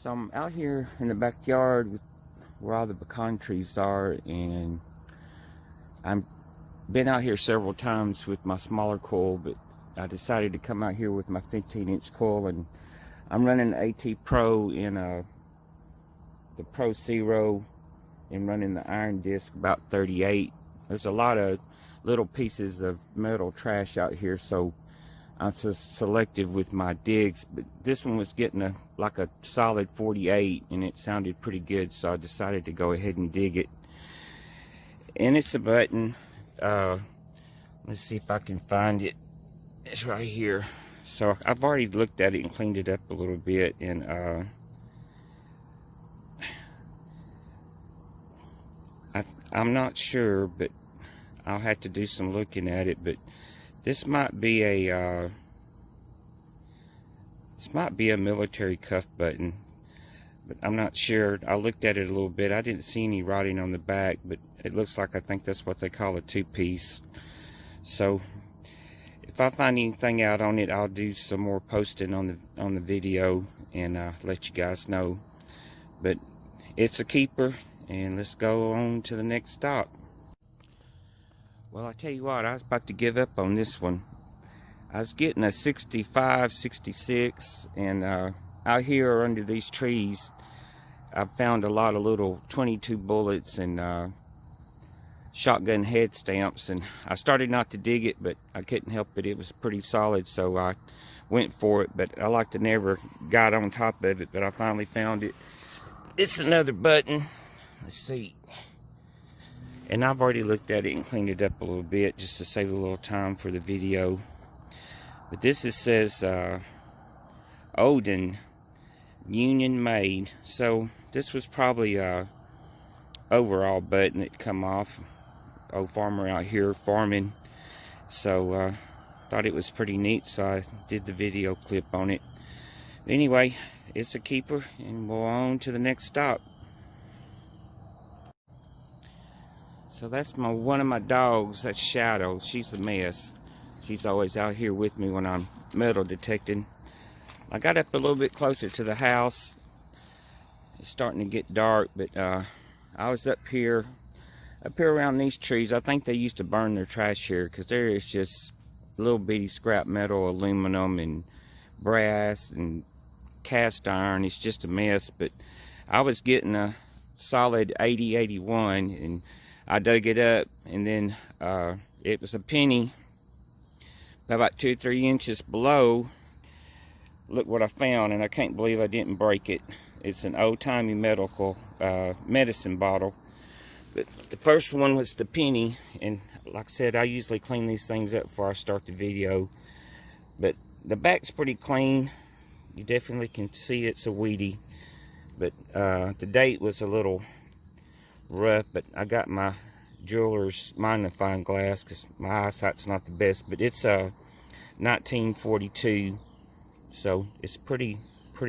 So I'm out here in the backyard where all the pecan trees are, and I've been out here several times with my smaller coil, but I decided to come out here with my 15-inch coil, and I'm running the AT Pro in the Pro Zero and running the iron disc about 38. There's a lot of little pieces of metal trash out here, so I'm so selective with my digs, but this one was getting like a solid 48 and it sounded pretty good, so I decided to go ahead and dig it. And it's a button. Let's see if I can find it. It's right here. So I've already looked at it and cleaned it up a little bit, and I'm not sure, but I'll have to do some looking at it. But this might be a military cuff button, but I'm not sure. I looked at it a little bit. I didn't see any writing on the back, but it looks like, I think that's what they call a two-piece. So if I find anything out on it, I'll do some more posting on the video and let you guys know. But it's a keeper, and let's go on to the next stop. Well, I tell you what, I was about to give up on this one. I was getting a 65, 66, and out here under these trees, I've found a lot of little 22 bullets and shotgun head stamps, and I started not to dig it, but I couldn't help it. It was pretty solid, so I went for it, but I like to never got on top of it, but I finally found it. It's another button. Let's see. And I've already looked at it and cleaned it up a little bit just to save a little time for the video. But this says Odin, Union Made. So this was probably a overall button that come off. Old farmer out here farming. So thought it was pretty neat, so I did the video clip on it. Anyway, it's a keeper, and we'll on to the next stop. So that's one of my dogs. That's Shadow. She's a mess. She's always out here with me when I'm metal detecting. I got up a little bit closer to the house. It's starting to get dark, but I was up here around these trees. I think they used to burn their trash here, because there is just little bitty scrap metal, aluminum, and brass, and cast iron. It's just a mess. But I was getting a solid 80, 81, and I dug it up, and then it was a penny about 2 or 3 inches below. Look what I found, and I can't believe I didn't break it. It's an old-timey medical medicine bottle. But the first one was the penny, and like I said, I usually clean these things up before I start the video. But the back's pretty clean. You definitely can see it's a weedy. But the date was a little rough, but I got my jeweler's magnifying glass because my eyesight's not the best. But it's a 1942, so it's pretty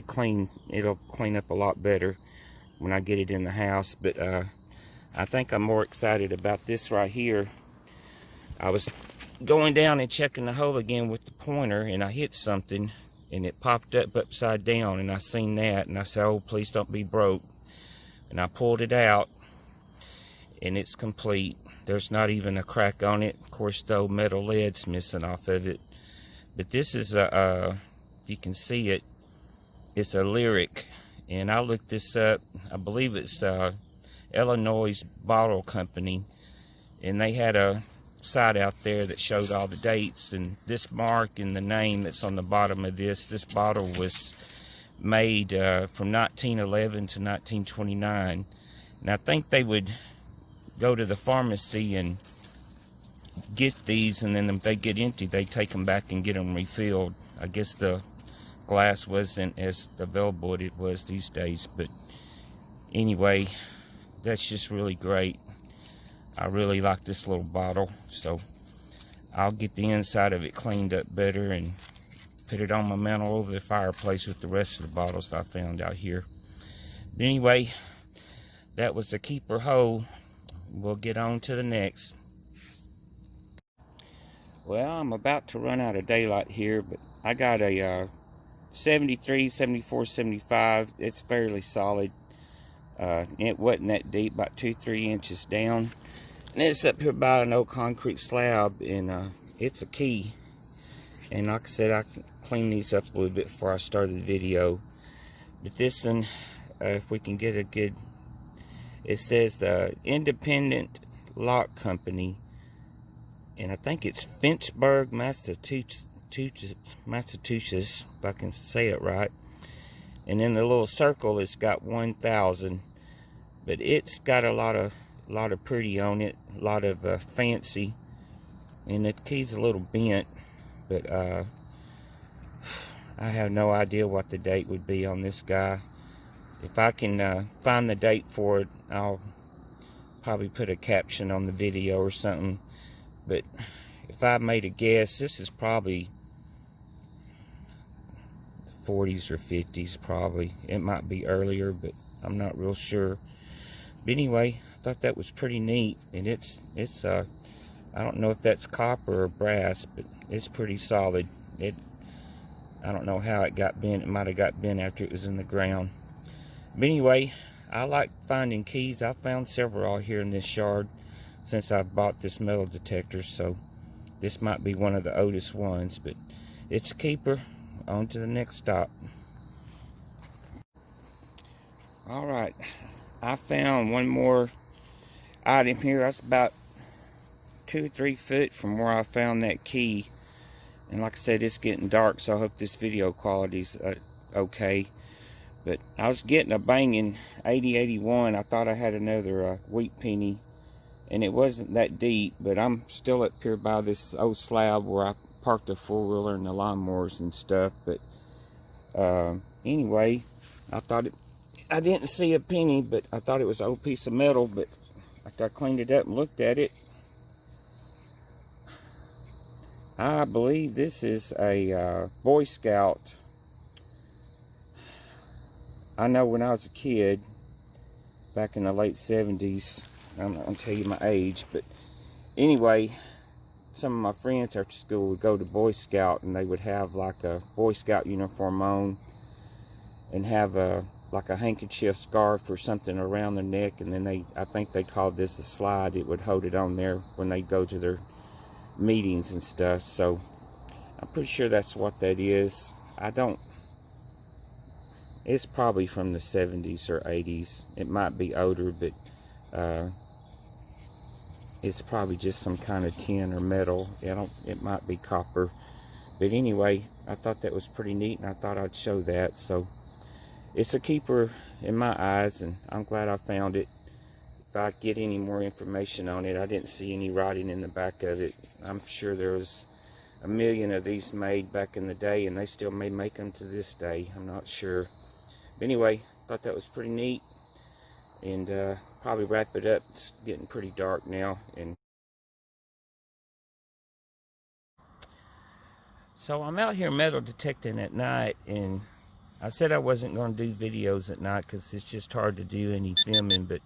clean. It'll clean up a lot better when I get it in the house. But I think I'm more excited about this right here. I was going down and checking the hole again with the pointer, and I hit something, and it popped up upside down, and I seen that, and I said, oh, please don't be broke. And I pulled it out, and it's complete. There's not even a crack on it. Of course, the old metal lead's missing off of it. But this is you can see it, it's a Lyric, and I looked this up. I believe it's Illinois Bottle Company, and they had a site out there that showed all the dates, and this mark and the name that's on the bottom of this bottle was made from 1911 to 1929. And I think they would go to the pharmacy and get these, and then if they get empty, they take them back and get them refilled. I guess the glass wasn't as available as it was these days. But anyway, that's just really great. I really like this little bottle, so I'll get the inside of it cleaned up better and put it on my mantle over the fireplace with the rest of the bottles I found out here. But anyway, that was the keeper hole. We'll get on to the next. Well, I'm about to run out of daylight here, but I got a 73, 74, 75. It's fairly solid. It wasn't that deep, about 2-3 inches down. And it's up here by an old concrete slab, and it's a key. And like I said, I can clean these up a little bit before I started the video. But this one, if we can get a good, it says the Independent Lock Company, and I think it's Finchburg, Massachusetts, if I can say it right. And in the little circle, it's got 1000, but it's got a lot of pretty on it, a lot of fancy, and the key's a little bent, but I have no idea what the date would be on this guy. If I can find the date for it, I'll probably put a caption on the video or something. But if I made a guess, this is probably 40s or 50s probably. It might be earlier, but I'm not real sure. But anyway, I thought that was pretty neat, and it's I don't know if that's copper or brass, but it's pretty solid. I don't know how it got bent. It might have got bent after it was in the ground. But anyway, I like finding keys. I found several out here in this yard since I bought this metal detector, so this might be one of the oldest ones, but it's a keeper. On to the next stop. Alright, I found one more item here. That's about 2 or 3 foot from where I found that key. And like I said, it's getting dark, so I hope this video quality's okay. But I was getting a banging 8081. I thought I had another wheat penny, and it wasn't that deep, but I'm still up here by this old slab where I parked the four-wheeler and the lawnmowers and stuff. But anyway, I didn't see a penny, but I thought it was an old piece of metal. But after I cleaned it up and looked at it, I believe this is a Boy Scout. I know when I was a kid, back in the late 70s, I'm not going to tell you my age, but anyway, some of my friends after school would go to Boy Scout, and they would have like a Boy Scout uniform on, and have like a handkerchief, scarf or something around their neck, and then I think they called this a slide. It would hold it on there when they go to their meetings and stuff. So I'm pretty sure that's what that is. It's probably from the 70s or 80s. It might be older, but it's probably just some kind of tin or metal. It might be copper. But anyway, I thought that was pretty neat, and I thought I'd show that. So it's a keeper in my eyes, and I'm glad I found it. If I get any more information on it, I didn't see any writing in the back of it. I'm sure there was a million of these made back in the day, and they still may make them to this day. I'm not sure. But anyway, I thought that was pretty neat. And probably wrap it up. It's getting pretty dark now. And so I'm out here metal detecting at night, and I said I wasn't going to do videos at night because it's just hard to do any filming, but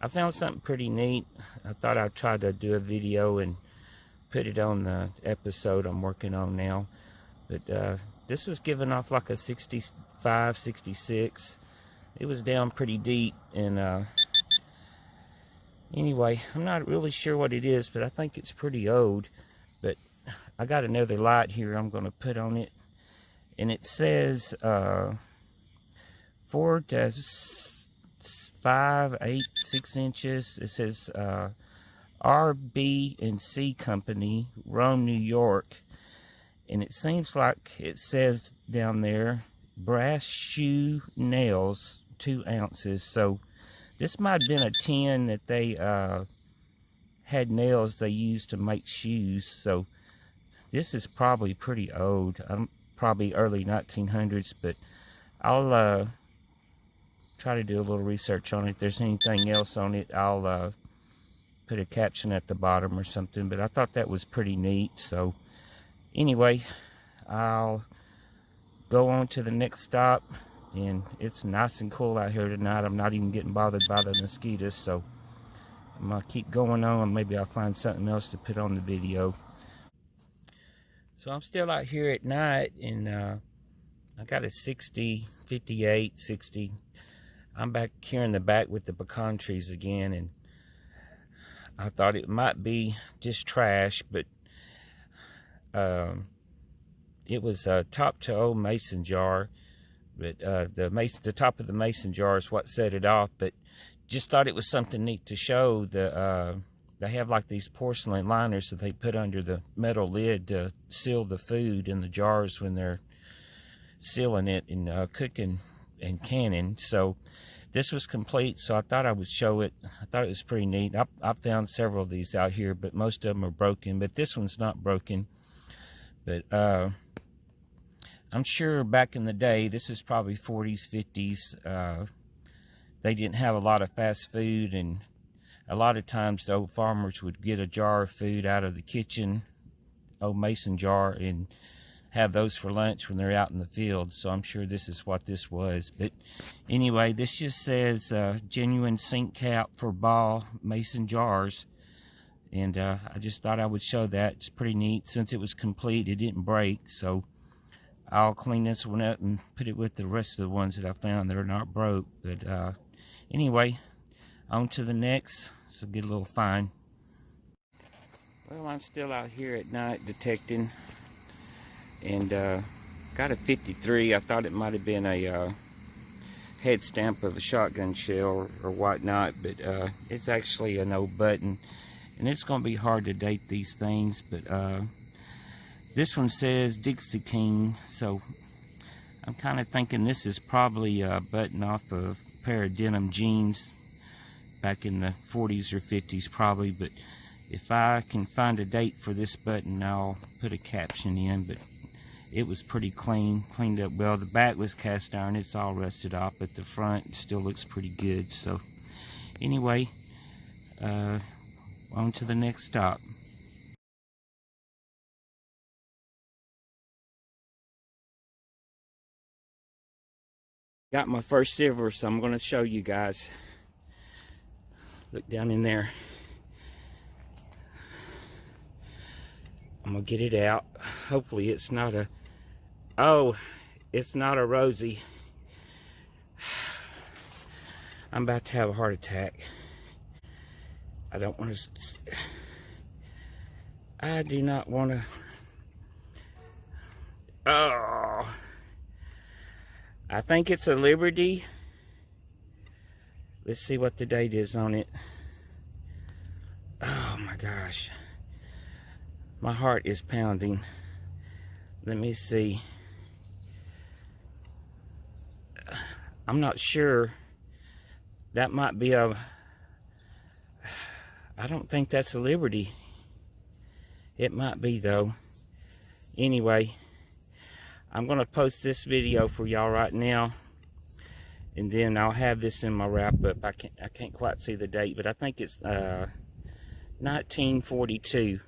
I found something pretty neat. I thought I'd try to do a video and put it on the episode I'm working on now. But this was giving off like a 65, 66. It was down pretty deep, and anyway, I'm not really sure what it is, but I think it's pretty old. But I got another light here I'm going to put on it, and it says 4 to 5, 8, 6 inches. It says R, B, and C Company, Rome, New York. And it seems like it says down there, brass shoe nails, 2 ounces. So this might have been a tin that they had nails they used to make shoes. So this is probably pretty old. Probably early 1900s, but I'll try to do a little research on it. If there's anything else on it, I'll put a caption at the bottom or something. But I thought that was pretty neat. So anyway, I'll go on to the next stop, and it's nice and cool out here tonight. I'm not even getting bothered by the mosquitoes, so I'm gonna keep going on. Maybe I'll find something else to put on the video. So I'm still out here at night, and I got a 60, 58, 60. I'm back here in the back with the pecan trees again, and I thought it might be just trash, but it was a top to old mason jar. But the top of the mason jar is what set it off. But just thought it was something neat to show. They have like these porcelain liners that they put under the metal lid to seal the food in the jars when they're sealing it and cooking and canning. So this was complete, so I thought I would show it. I thought it was pretty neat. I found several of these out here, but most of them are broken. But this one's not broken. But I'm sure back in the day, this is probably 40s, 50s, they didn't have a lot of fast food, and a lot of times the old farmers would get a jar of food out of the kitchen, old mason jar, and have those for lunch when they're out in the field. So I'm sure this is what this was. But anyway, this just says genuine sink cap for ball mason jars. And I just thought I would show that. It's pretty neat. Since it was complete, it didn't break. So I'll clean this one up and put it with the rest of the ones that I found that are not broke. But anyway, on to the next. So get a little fine. Well, I'm still out here at night detecting. And got a 53. I thought it might have been a head stamp of a shotgun shell or whatnot. But it's actually an old button. And it's going to be hard to date these things. But this one says Dixie King, so I'm kind of thinking this is probably a button off of a pair of denim jeans back in the 40s or 50s probably. But if I can find a date for this button, I'll put a caption in. But it was pretty cleaned up well. The back was cast iron, it's all rusted off, but the front still looks pretty good. So anyway, on to the next stop. Got my first silver, so I'm going to show you guys. Look down in there. I'm going to get it out. Hopefully it's not a... Oh, it's not a Rosie. I'm about to have a heart attack. I don't want to... I do not want to... Oh... I think it's a Liberty. Let's see what the date is on it. Oh my gosh. My heart is pounding. Let me see. I'm not sure. That might be a... I don't think that's a Liberty. It might be though. Anyway. I'm going to post this video for y'all right now, and then I'll have this in my wrap-up. I can't quite see the date, but I think it's 1942.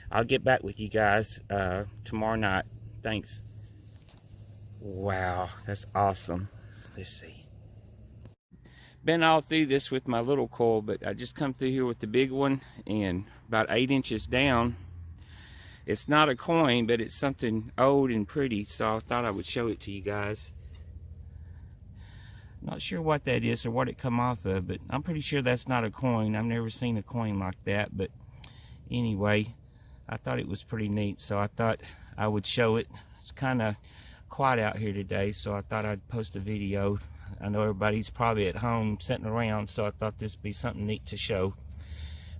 I'll get back with you guys tomorrow night. Thanks. Wow, that's awesome. Let's see. Been all through this with my little coil, but I just come through here with the big one, and about 8 inches down, it's not a coin, but it's something old and pretty, so I thought I would show it to you guys. Not sure what that is or what it come off of, but I'm pretty sure that's not a coin. I've never seen a coin like that, but anyway, I thought it was pretty neat, so I thought I would show it. It's kind of quiet out here today, so I thought I'd post a video. I know everybody's probably at home sitting around, so I thought this would be something neat to show.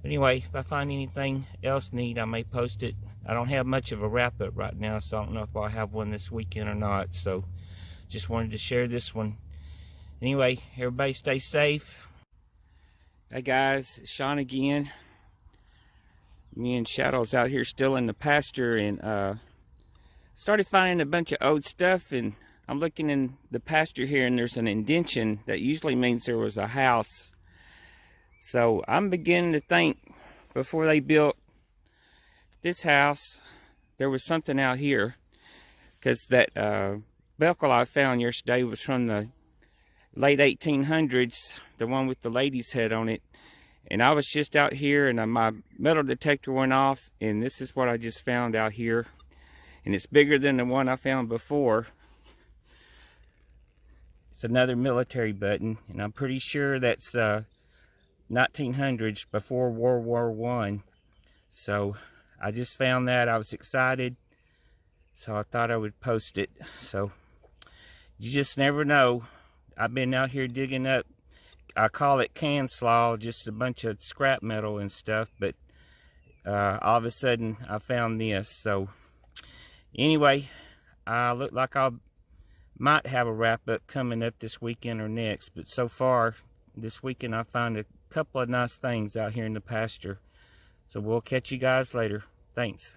Anyway, if I find anything else neat, I may post it. I don't have much of a wrap-up right now, so I don't know if I'll have one this weekend or not. So, just wanted to share this one. Anyway, everybody stay safe. Hey guys, it's Sean again. Me and Shadow's out here still in the pasture, and started finding a bunch of old stuff, and I'm looking in the pasture here, and there's an indentation that usually means there was a house. So I'm beginning to think, before they built this house, there was something out here. Because that Beckle I found yesterday was from the late 1800's, the one with the lady's head on it. And I was just out here, and my metal detector went off, and this is what I just found out here. And it's bigger than the one I found before. It's another military button, and I'm pretty sure that's 1900s, before World War I. So I just found that. I was excited, so I thought I would post it. So you just never know. I've been out here digging up, I call it can slaw, just a bunch of scrap metal and stuff, but all of a sudden I found this. So anyway, I look like I might have a wrap up coming up this weekend or next, but so far this weekend I found a couple of nice things out here in the pasture. So we'll catch you guys later. Thanks.